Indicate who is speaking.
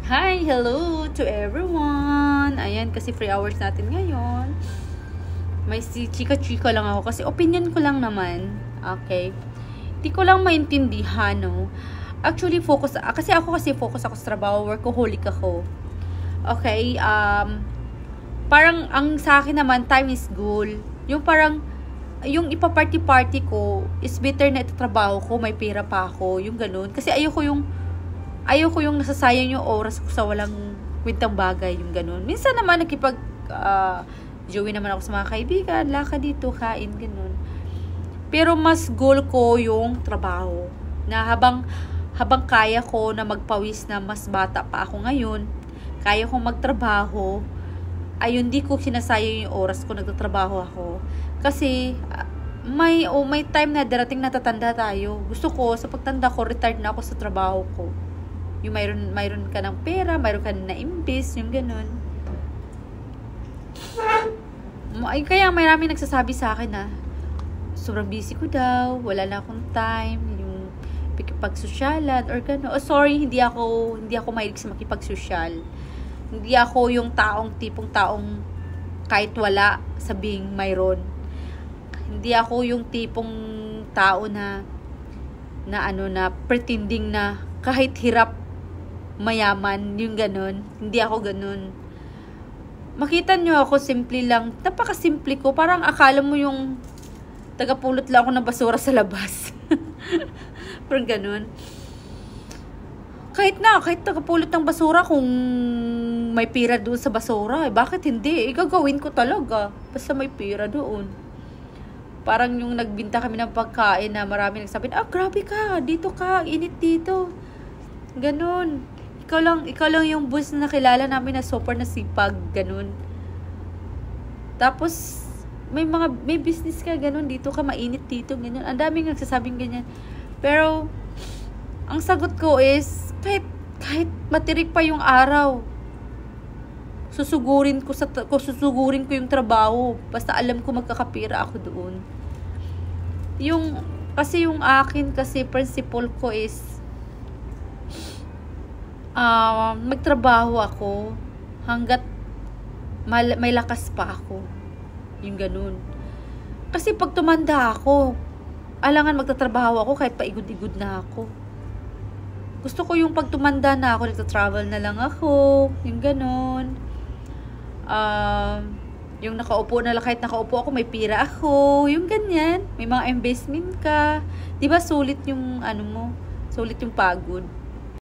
Speaker 1: Hi! Hello to everyone! Ayan, kasi free hours natin ngayon. May si chika-chika lang ako kasi opinion ko lang naman. Okay? Hindi ko lang maintindihan, no? Actually, kasi focus ako sa trabaho, workaholic ako. Okay? Parang ang sa akin naman, time is goal. Yung parang, yung ipa-party-party ko is better na ito trabaho ko, may pera pa ako, yung ganun. Kasi ayoko yung nasasayang yung oras ko sa walang kwentang bagay, yung ganun. Minsan naman joey naman ako sa mga kaibigan, lakad dito, kain, ganun. Pero mas goal ko yung trabaho. Na habang kaya ko na magpawis na mas bata pa ako ngayon, kaya kong magtrabaho, ay hindi ko sinasayang yung oras ko nagtatrabaho ako. Kasi may time na darating na tatanda tayo. Gusto ko, sa pagtanda ko, retired na ako sa trabaho ko. Yung mayroon ka ng pera, mayroon ka na imbes, yung ganun. Ay, kaya marami nagsasabi sa akin na sobrang busy ko daw, wala na akong time, yung makipag-sosyalan or gano'n. Oh, sorry, hindi ako mahilig sa makipag-sosyal. Hindi ako yung tipong taong kahit wala, sabing mayroon. Hindi ako yung tipong tao na pretending na kahit hirap mayaman, yung ganun. Hindi ako ganun. Makita nyo ako, simple lang. Napaka-simple ko. Parang akala mo yung tagapulot lang ako ng basura sa labas. Parang ganun. Kahit tagapulot ng basura kung may pira doon sa basura, bakit hindi? Gagawin ko talaga. Basta may pira doon. Parang yung nagbinta kami ng pagkain na marami nagsabi, grabe ka, dito ka, init dito. Ganun. Ikaw lang yung boss na nakilala namin na super nasipag, ganun. Tapos, may business ka, ganun, dito ka, mainit dito, ganun. Ang daming nagsasabing ganyan. Pero, ang sagot ko is, kahit matirik pa yung araw, susugurin ko yung trabaho. Basta alam ko magkakapira ako doon. Kasi yung akin, principle ko is, magtrabaho ako hanggat may lakas pa ako. Yung ganun. Kasi pag tumanda ako, alangan magtatrabaho ako kahit paigod-igod na ako. Gusto ko yung pag tumanda na ako, nagtatravel na lang ako. Yung ganun. Yung kahit nakaupo ako, may pira ako. Yung ganyan. May mga investment ka. Diba sulit yung sulit yung pagod.